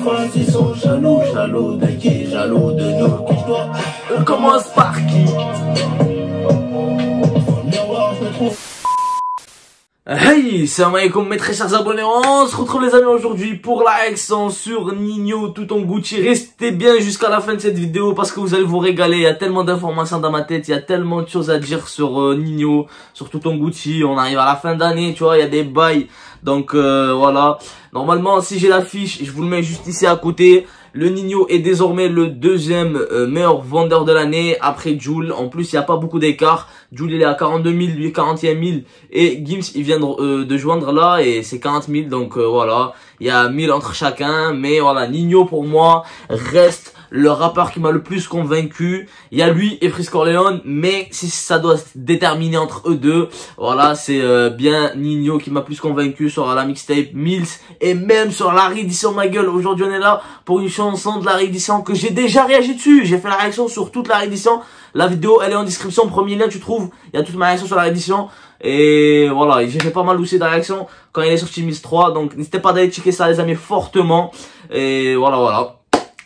face, ils sont jaloux, jaloux de qui? Jaloux de nous. On commence par qui? Hey, salam alaikum mes très chers abonnés, on se retrouve les amis aujourd'hui pour la réaction sur Ninho tout en Gucci. Restez bien jusqu'à la fin de cette vidéo parce que vous allez vous régaler, il y a tellement d'informations dans ma tête, il y a tellement de choses à dire sur Ninho, sur tout en Gucci. On arrive à la fin d'année, tu vois, il y a des bails, donc voilà. Normalement si j'ai l'affiche, je vous le mets juste ici à côté. Le Ninho est désormais le deuxième meilleur vendeur de l'année après Jul. En plus, il n'y a pas beaucoup d'écart. Jul, il est à 42 000, lui 41 000. Et Gims, il vient de joindre là et c'est 40 000. Donc voilà, il y a 1000 entre chacun. Mais voilà, Ninho pour moi reste le rappeur qui m'a le plus convaincu. Il y a lui et Frisk Orleans, mais si ça doit se déterminer entre eux deux, voilà, c'est bien Ninho qui m'a plus convaincu sur la mixtape Mills et même sur la réédition ma gueule. Aujourd'hui on est là pour une chanson de la réédition que j'ai déjà réagi dessus. J'ai fait la réaction sur toute la réédition. La vidéo elle est en description, premier lien tu trouves. Il y a toute ma réaction sur la réédition. Et voilà, j'ai fait pas mal aussi de réactions quand il est sorti Mills 3. Donc n'hésitez pas d'aller checker ça les amis fortement. Et voilà.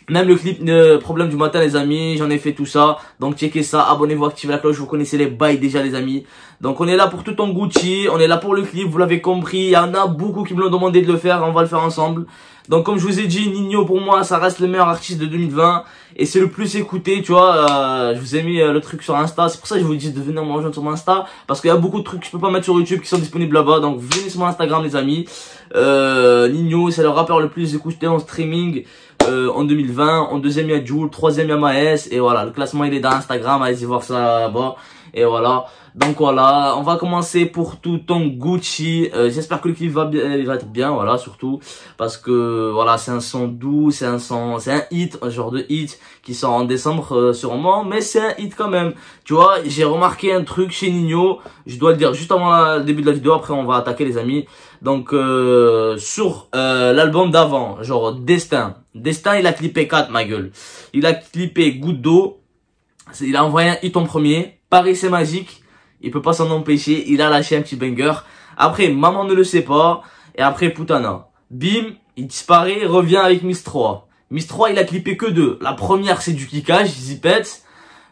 Même le clip problème du matin les amis, j'en ai fait tout ça. Donc checkez ça, abonnez-vous, activez la cloche, vous connaissez les bails déjà les amis. Donc on est là pour tout en Gucci, on est là pour le clip, vous l'avez compris. Il y en a beaucoup qui me l'ont demandé de le faire, on va le faire ensemble. Donc comme je vous ai dit, Ninho pour moi ça reste le meilleur artiste de 2020. Et c'est le plus écouté, tu vois, je vous ai mis le truc sur Insta. C'est pour ça que je vous dis de venir me rejoindre sur mon Insta. Parce qu'il y a beaucoup de trucs que je peux pas mettre sur YouTube qui sont disponibles là-bas. Donc venez sur mon Instagram les amis. Ninho c'est le rappeur le plus écouté en streaming en 2020. En deuxième il y a Jul, troisième il y a Maes. Et voilà, le classement il est dans Instagram, allez-y voir ça là-bas. Et voilà, donc voilà, on va commencer pour tout en Gucci. J'espère que le clip va être bien, voilà, surtout parce que voilà, c'est un son doux, c'est un hit, un genre de hit qui sort en décembre sûrement, mais c'est un hit quand même. Tu vois, j'ai remarqué un truc chez Ninho, je dois le dire juste avant le début de la vidéo, après on va attaquer les amis. Donc sur l'album d'avant, genre Destin, il a clippé 4 ma gueule. Il a clippé Goutte d'eau, il a envoyé un hit en premier. Paris c'est magique, il peut pas s'en empêcher, il a lâché un petit banger. Après Maman ne le sait pas, et après Putana. Bim, il disparaît, revient avec Miss 3. Miss 3 il a clippé que 2. La première c'est du kickage, Zipette.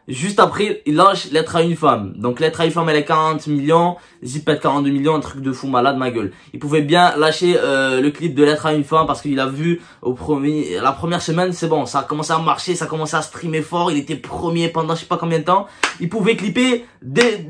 Juste après, il lâche Lettre à une femme. Donc Lettre à une femme elle est 40 millions, Zipette 42 millions, un truc de fou malade ma gueule. Il pouvait bien lâcher le clip de Lettre à une femme parce qu'il a vu la première semaine, c'est bon, ça a commencé à marcher, ça a commencé à streamer fort, il était premier pendant je sais pas combien de temps. Il pouvait clipper dès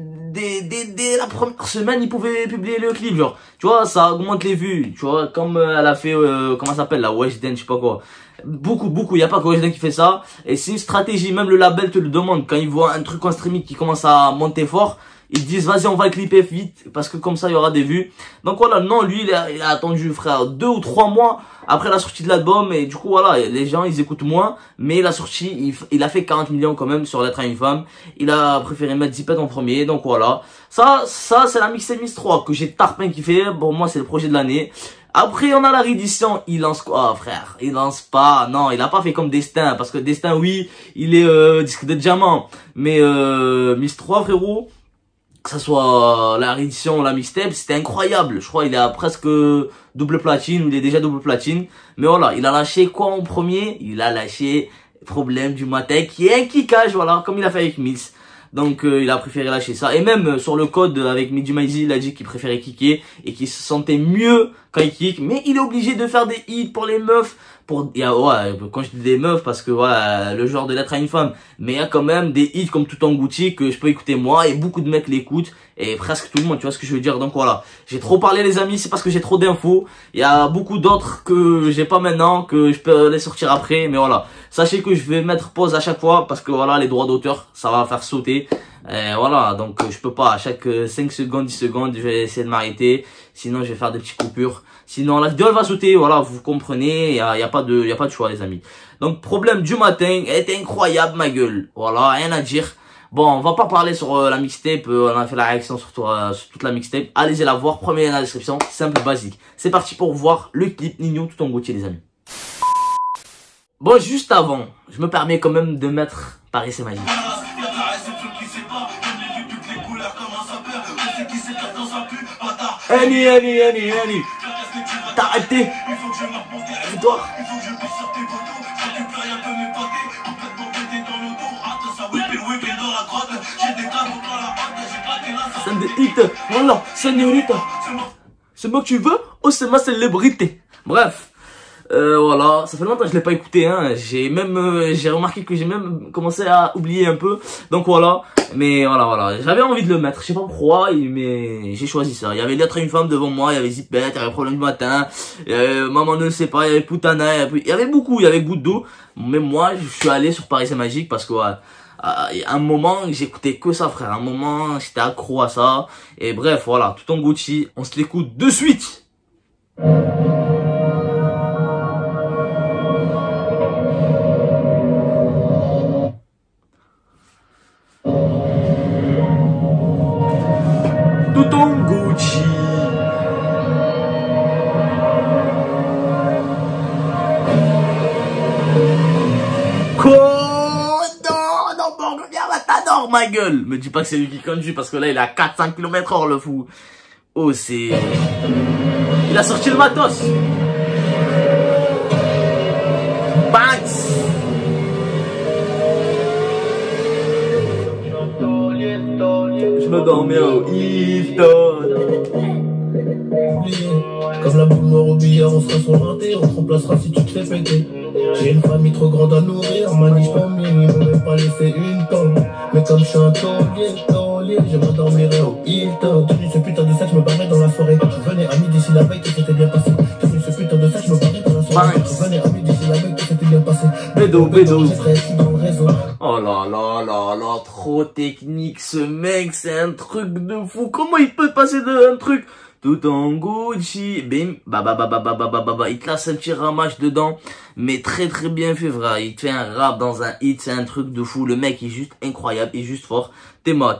la première semaine, il pouvait publier le clip, genre, tu vois, ça augmente les vues, tu vois, comme elle a fait, comment ça s'appelle, la Weshden, je sais pas quoi. Beaucoup, il y a pas que Weshden qui fait ça, et c'est une stratégie, même le label te le demande, quand ils voient un truc en streaming qui commence à monter fort, ils disent vas-y on va le clipper vite, parce que comme ça il y aura des vues. Donc voilà, non, lui il a attendu frère 2 ou 3 mois après la sortie de l'album, et du coup voilà, les gens ils écoutent moins, mais la sortie, il a fait 40 millions quand même sur Lettre à une femme. Il a préféré mettre Zipette en premier, donc voilà. Ça c'est la mixtape Miss 3 que j'ai tarpin kiffé, pour moi c'est le projet de l'année. Après on a la réédition, il lance quoi frère? Il lance pas, non il a pas fait comme Destin, parce que Destin oui, il est disque de diamant, mais Miss 3 frérot, que ça soit la réédition ou la mixtape, c'était incroyable. Je crois il est à presque double platine, ou il est déjà double platine. Mais voilà, il a lâché quoi en premier? Il a lâché Problème du matin, qui est un kickage, voilà, comme il a fait avec Mills. Donc il a préféré lâcher ça. Et même sur le code avec Midi Maizy, il a dit qu'il préférait kicker et qu'il se sentait mieux quand il kick. Mais il est obligé de faire des hits pour les meufs. Ouais, quand je dis des meufs, parce que voilà, le genre de Lettre à une femme. Mais il y a quand même des hits comme Tout en Gucci que je peux écouter moi, et beaucoup de mecs l'écoutent, et presque tout le monde, tu vois ce que je veux dire. Donc voilà, j'ai trop parlé les amis, c'est parce que j'ai trop d'infos. Il y a beaucoup d'autres que j'ai pas maintenant, que je peux les sortir après, mais voilà. Sachez que je vais mettre pause à chaque fois, parce que voilà, les droits d'auteur, ça va faire sauter. Voilà, donc je peux pas, à chaque 5 secondes, 10 secondes, je vais essayer de m'arrêter. Sinon, je vais faire des petites coupures. Sinon, la vidéo, elle va sauter, voilà, vous comprenez, y a pas de choix, les amis. Donc, Problème du matin, elle était incroyable, ma gueule. Voilà, rien à dire. Bon, on va pas parler sur la mixtape, on a fait la réaction sur toute la mixtape. Allez-y la voir, premier lien dans la description, simple, basique. C'est parti pour voir le clip Ninho tout en Gucci, les amis. Bon, juste avant, je me permets quand même de mettre Paris c'est magique. Annie. T'as arrêté. Toi. C'est des hits, voilà, señorita. C'est moi que tu veux? Oh, c'est ma célébrité. Bref, voilà, ça fait longtemps que je l'ai pas écouté, hein. J'ai remarqué que j'ai même commencé à oublier un peu. Donc voilà, mais voilà. J'avais envie de le mettre, je sais pas pourquoi, mais j'ai choisi ça. Il y avait Lettre à une femme devant moi, il y avait Zipette, il y avait Problème du matin, Maman ne le sait pas, il y avait Putana, il y avait beaucoup, il y avait Goutte d'eau. Mais moi, je suis allé sur Paris c'est magique parce que, ouais, à un moment, j'écoutais que ça, frère. À un moment, j'étais accro à ça. Et bref, voilà, tout en Gucci, on se l'écoute de suite. Tout en Gucci. Quoi? T'adores ma gueule. Me dis pas que c'est lui qui conduit parce que là il est à 4-5 km/h le fou. Oh c'est... Il a sorti le matos. Banks. Je me dormais au Hilton. Comme la boule noire au billard, on sera son raté, on te remplacera si tu te fais péter. J'ai une famille trop grande à nourrir, maniche pas mine, ils m'ont même pas laissé une tombe. Mais comme je suis un taulier, je m'endormirai au Hilton. Tenu ce putain de sac, je me barrais dans la soirée. Je venais à midi si la veille, tout s'était bien passé. Tenu ce putain de sac, je me barrais dans la soirée. Je venais à midi si la veille, tout s'était bien passé. Bédo. Dans le réseau. Oh là, trop technique ce mec, c'est un truc de fou. Comment il peut passer d'un truc tout en Gucci, bim, il te laisse un petit ramage dedans, mais très bien fait, vrai. Il te fait un rap dans un hit, c'est un truc de fou. Le mec est juste incroyable, il est juste fort. Théma,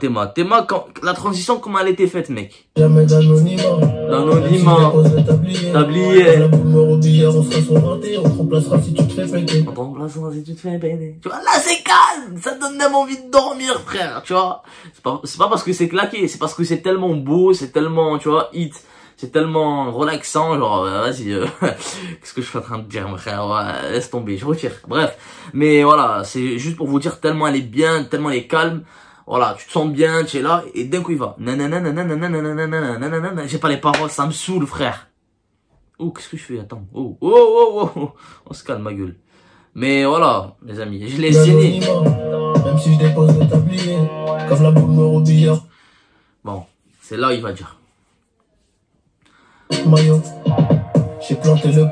quand la transition, comment elle était faite, mec? Jamais d'anonymat. Tablier. La boule noire au billard, on sera son raté, on te remplacera si tu te fais péter. On te remplacera si tu te fais péter. Tu vois, là c'est calme, ça donne même envie de dormir, frère, tu vois. C'est pas parce que c'est claqué, c'est parce que c'est tellement beau, c'est tellement, tu vois, hit. C'est tellement relaxant, genre, vas-y, qu'est-ce que je suis en train de dire, mon frère, ouais, laisse tomber, je retire. Bref, mais voilà, c'est juste pour vous dire tellement elle est bien, tellement elle est calme. Voilà, tu te sens bien, tu es là, et d'un coup il va. J'ai pas les paroles, ça me saoule, frère. Oh, qu'est-ce que je fais? Attends. Oh. On se calme, ma gueule. Mais voilà, les amis, je l'ai signé. Même si je dépose le tablier, comme la boule noire au billard. Bon, c'est là où il va dire. Maillot, j'ai planté le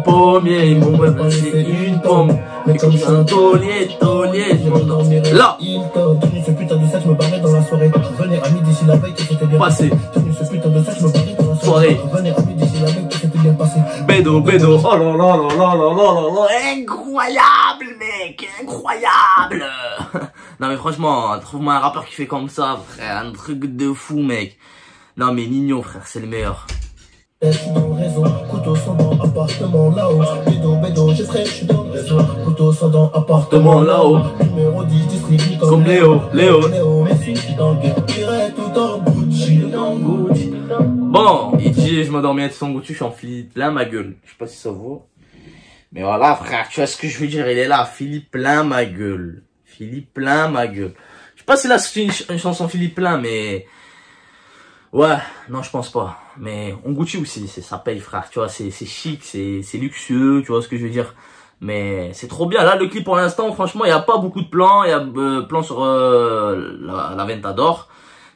pommier, ils m'ont même laissé une pomme. Mais comme je suis un taulier, je m'endormirai là. Tenu ce putain de sac, je me barrais dans la soirée. Je venais à midi si la veille, tout s'était bien passé. Tenu ce putain de sac, je me barrais dans la soirée. Je venais à midi si la veille, tout s'était bien passé. Bédo. Oh là. Incroyable, mec, incroyable. Non mais franchement, trouve-moi un rappeur qui fait comme ça, frère, un truc de fou, mec. Non mais Nino, frère, c'est le meilleur. Je suis dans le réseau, couteau sans dents, appartement là-haut. Bédo, j'ai frais, je suis dans le réseau. Couteau sans dents, appartement là-haut. Numéro 10, district comme Léo. Messi, je suis dans le game, j'irai tout en Gucci. Bon, il dit, je m'endormais tout en Gucci, je suis en Philippe plein ma gueule. Je sais pas si ça vaut. Mais voilà, frère, tu vois ce que je veux dire, il est là, Philippe plein ma gueule. Je sais pas si là c'est une chanson Philippe plein, mais... Ouais, non, je pense pas. Mais on Gucci aussi, ça paye, frère. Tu vois, c'est chic, c'est luxueux, tu vois ce que je veux dire. Mais c'est trop bien. Là, le clip pour l'instant, franchement, il n'y a pas beaucoup de plans. Il y a plan sur la Ventador.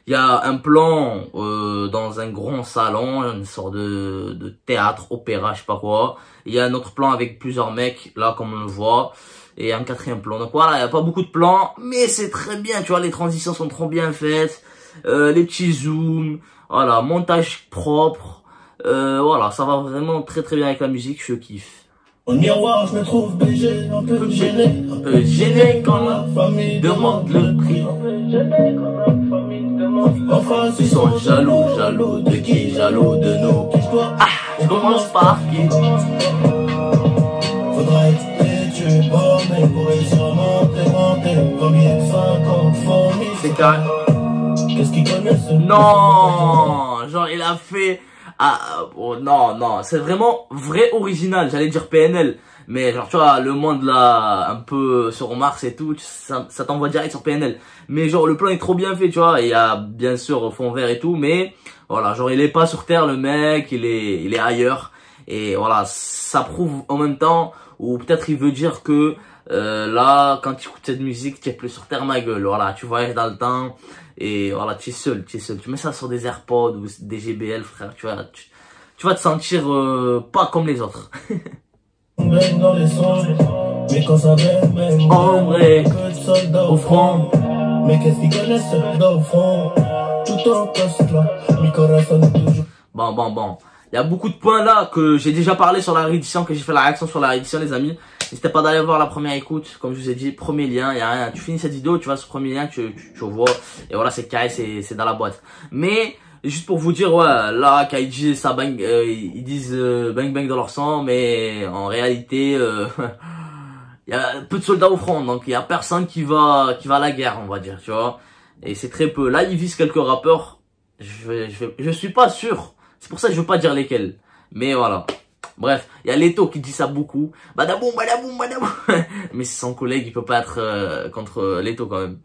Il y a un plan dans un grand salon, une sorte de théâtre, opéra, je sais pas quoi. Il y a un autre plan avec plusieurs mecs, là, comme on le voit. Et un quatrième plan. Donc voilà, il n'y a pas beaucoup de plans, mais c'est très bien. Tu vois, les transitions sont trop bien faites. Les petits zooms, voilà, montage propre, voilà, ça va vraiment très bien avec la musique, je kiffe. Au miroir, je me trouve BG, un peu gêné quand la famille demande le prix. En face, Ils sont jaloux de qui? Jaloux de nous. Ah, je commence par qui? Faudra être têtu, borné pour réussir à monter, premier 50 fourmis. C'est carré. Qu'est-ce qu'ils connaissent? Non, genre il a fait... Ah, oh, non, c'est vraiment vrai original, j'allais dire PNL. Mais genre, tu vois, le monde là, un peu sur Mars et tout, ça t'envoie direct sur PNL. Mais genre, le plan est trop bien fait, tu vois. Il y a bien sûr fond vert et tout, mais voilà, genre, il est pas sur Terre, le mec, il est ailleurs. Et voilà, ça prouve en même temps, ou peut-être il veut dire que là, quand tu écoutes cette musique, tu es plus sur Terre, ma gueule. Voilà, tu voyages dans le temps. Et voilà, tu es seul, tu es seul. Tu mets ça sur des AirPods ou des JBL, frère, tu vas te sentir pas comme les autres. Dans les sons, mais quand ça baigne, En vrai, que de soldats au front. Mais qu'est-ce qu'ils connaissent, soldats au front? Tout en poste là, mi corazon est toujours. Bon. Il y a beaucoup de points là que j'ai déjà parlé sur la réédition, que j'ai fait la réaction sur la réédition, les amis. N'hésitez pas d'aller voir la première écoute, comme je vous ai dit, premier lien, il y a rien. Tu finis cette vidéo, tu vas sur le premier lien, tu vois, et voilà, c'est carré, c'est dans la boîte. Mais, juste pour vous dire, ouais, là, Kaiji, ça bang, ils disent bang bang dans leur sang, mais en réalité, il y a peu de soldats au front, donc il y a personne qui va à la guerre, on va dire, tu vois. Et c'est très peu. Là, ils visent quelques rappeurs, je suis pas sûr. C'est pour ça que je veux pas dire lesquels. Mais voilà. Bref, il y a Leto qui dit ça beaucoup. Badaboum. Mais c'est son collègue, il peut pas être contre Leto quand même.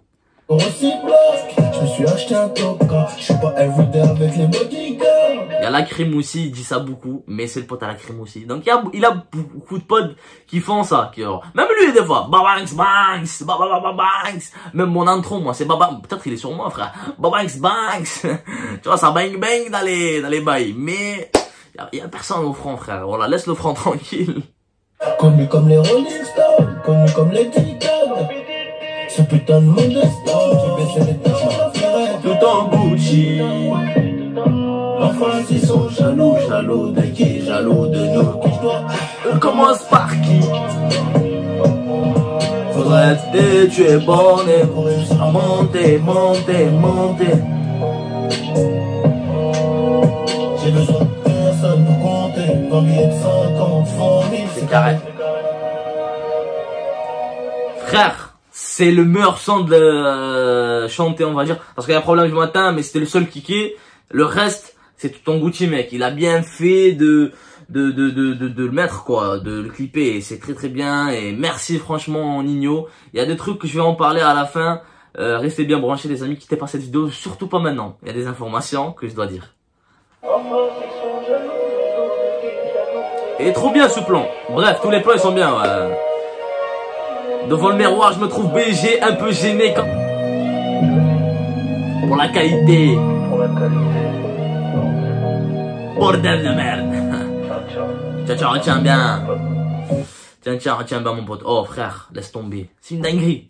Je me suis acheté un toka, je suis pas everyday avec les bodyguards. Il y a la crime aussi, il dit ça beaucoup, mais c'est le pote à la crime aussi. Donc il a beaucoup de potes qui font ça, même lui des fois, babanks, banks. Même mon intro, moi, c'est baba, peut-être il est sur moi, frère. Babanks, banks. Tu vois, ça bang bang dans les bails, mais il y a personne au front, frère. Voilà, laisse le front tranquille. Connu comme les Rolling Stones, connu comme les Titans. Ce putain de monde de stone qui baissait les tâches, tout en Gucci. En face ils sont jaloux de qui, jaloux de nous. On commence par qui? Faudrait te tuer borné pour réussir à monter. J'ai besoin de personne pour compter, 20 billets de 50 francs, c'est carré. Frère, c'est le meilleur son de chanter, on va dire. Parce qu'il y a un problème du matin, mais c'était le seul kické. Le reste, c'est tout en Gucci, mec. Il a bien fait de le mettre, quoi, de le clipper. C'est très très bien. Et merci franchement, Nino. Il y a des trucs que je vais en parler à la fin. Restez bien branchés, les amis. Quittez pas cette vidéo, surtout pas maintenant. Il y a des informations que je dois dire. Et trop bien ce plan. Bref, tous les plans ils sont bien. Ouais. Devant le miroir, je me trouve BG, un peu gêné quand... Pour la qualité. Bordel de merde. Tiens, retiens bien. Tiens, retiens bien mon pote. Oh frère, laisse tomber. C'est une dinguerie.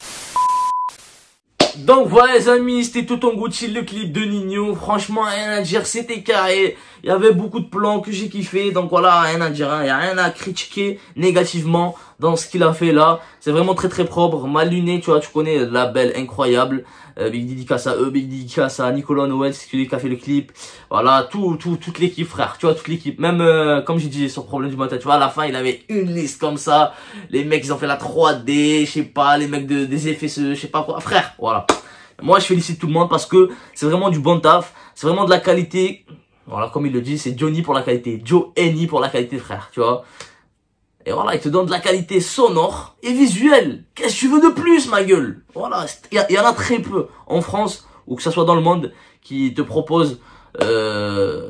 Donc voilà les amis, c'était tout en Gucci, le clip de Nino. Franchement, rien à dire, c'était carré. Il y avait beaucoup de plans que j'ai kiffé. Donc voilà, rien à dire, il n'y a rien à critiquer négativement dans ce qu'il a fait là. C'est vraiment très très propre, mal luné, tu vois, tu connais le label incroyable. Big dédicace à eux, big dédicace à Nicolas Noël, c'est celui qui a fait le clip. Voilà, toute l'équipe frère, tu vois, toute l'équipe. Même comme j'ai dit sur Problème du matin, tu vois, à la fin il avait une liste comme ça. Les mecs ils ont fait la 3D, je sais pas, les mecs des effets, je sais pas quoi, frère, voilà. Moi je félicite tout le monde parce que c'est vraiment du bon taf, c'est vraiment de la qualité. Voilà, comme il le dit, c'est Johnny pour la qualité, Joe Henny pour la qualité frère, tu vois. Et voilà, il te donne de la qualité sonore et visuelle. Qu'est-ce que tu veux de plus, ma gueule? Voilà, il y en a très peu en France, ou que ça soit dans le monde, qui te propose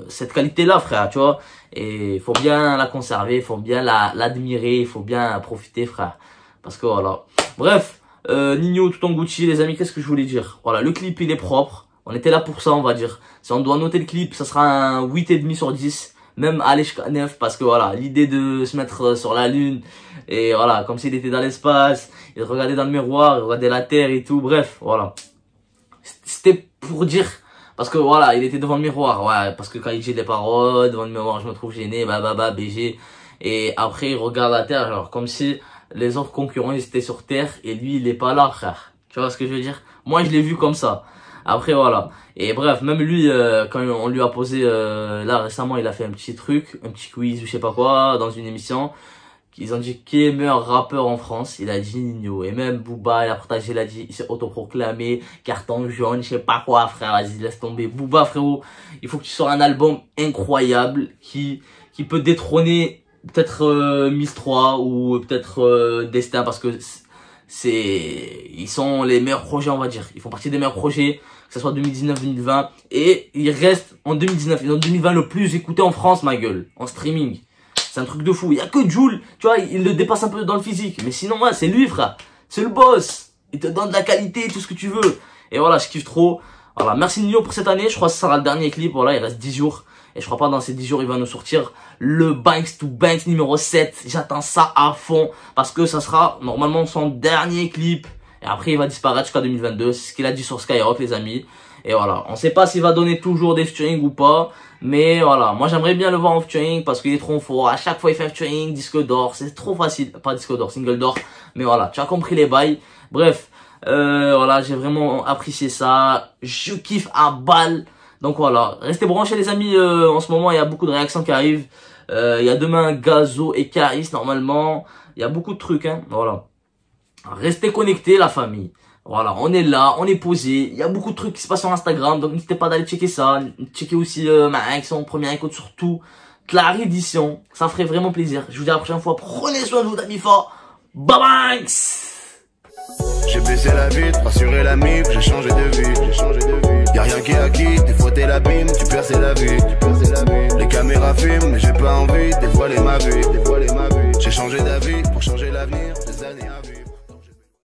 cette qualité-là, frère, tu vois. Et il faut bien la conserver, il faut bien l'admirer, il faut bien profiter, frère. Parce que voilà. Bref, Nino tout en Gucci, les amis, qu'est-ce que je voulais dire? Voilà, le clip, il est propre. On était là pour ça, on va dire. Si on doit noter le clip, ça sera un 8,5 sur 10. Même aller jusqu'à 9 parce que voilà, l'idée de se mettre sur la lune et voilà, comme s'il était dans l'espace, il regardait dans le miroir, il regardait la terre et tout, bref, voilà. C'était pour dire, parce que voilà, il était devant le miroir, ouais, parce que quand il dit des paroles, devant le miroir, je me trouve gêné, BG, et après il regarde la terre, genre comme si les autres concurrents ils étaient sur terre et lui il est pas là, frère. Tu vois ce que je veux dire? Moi je l'ai vu comme ça. Après voilà, et bref, même lui quand on lui a posé là récemment, il a fait un petit truc, un petit quiz ou je sais pas quoi dans une émission, qu'ils ont dit qui est meilleur rappeur en France, il a dit Nino. Et même Booba il a partagé, il a dit, il s'est autoproclamé carton jaune, je sais pas quoi frère, vas-y laisse tomber. Booba frérot, il faut que tu sors un album incroyable qui peut détrôner peut-être Miss 3 ou peut-être Destin, parce que ils sont les meilleurs projets, on va dire. Ils font partie des meilleurs projets, que ce soit 2019-2020, et ils restent en 2019. Ils ont 2020 le plus écouté en France, ma gueule, en streaming. C'est un truc de fou. Il y a que Jul, tu vois, il le dépasse un peu dans le physique. Mais sinon, ouais, c'est lui, frère. C'est le boss. Il te donne de la qualité, tout ce que tu veux. Et voilà, je kiffe trop. Voilà, merci Nino pour cette année. Je crois que ce sera le dernier clip. Voilà, il reste 10 jours. Et je crois pas dans ces 10 jours, il va nous sortir le Banks to Banks numéro 7. J'attends ça à fond. Parce que ça sera normalement son dernier clip. Et après, il va disparaître jusqu'à 2022. C'est ce qu'il a dit sur Skyrock, les amis. Et voilà, on sait pas s'il va donner toujours des featuring ou pas. Mais voilà, moi j'aimerais bien le voir en featuring parce qu'il est trop fort. À chaque fois il fait un featuring, disque d'or. C'est trop facile. Pas disque d'or, single d'or. Mais voilà, tu as compris les bails. Bref, voilà, j'ai vraiment apprécié ça. Je kiffe à balle. Donc voilà, restez branchés les amis. En ce moment, il y a beaucoup de réactions qui arrivent. Il y a demain Gazo et Caris normalement. Il y a beaucoup de trucs, hein. Voilà. Restez connectés la famille. Voilà, on est là, on est posé. Il y a beaucoup de trucs qui se passent sur Instagram, donc n'hésitez pas d'aller checker ça. Checker aussi ma réaction, première écoute surtout. De la réédition, ça ferait vraiment plaisir. Je vous dis à la prochaine fois. Prenez soin de vous, amis forts. Bye bye. J'ai baissé la vitre, rassuré l'ami, j'ai changé de vie. Y'a rien qui est acquis, des fois t'es l'abîme, tu perces la vie. Les caméras filment, mais j'ai pas envie, dévoiler ma vie. J'ai changé d'avis pour changer l'avenir, des années à vivre.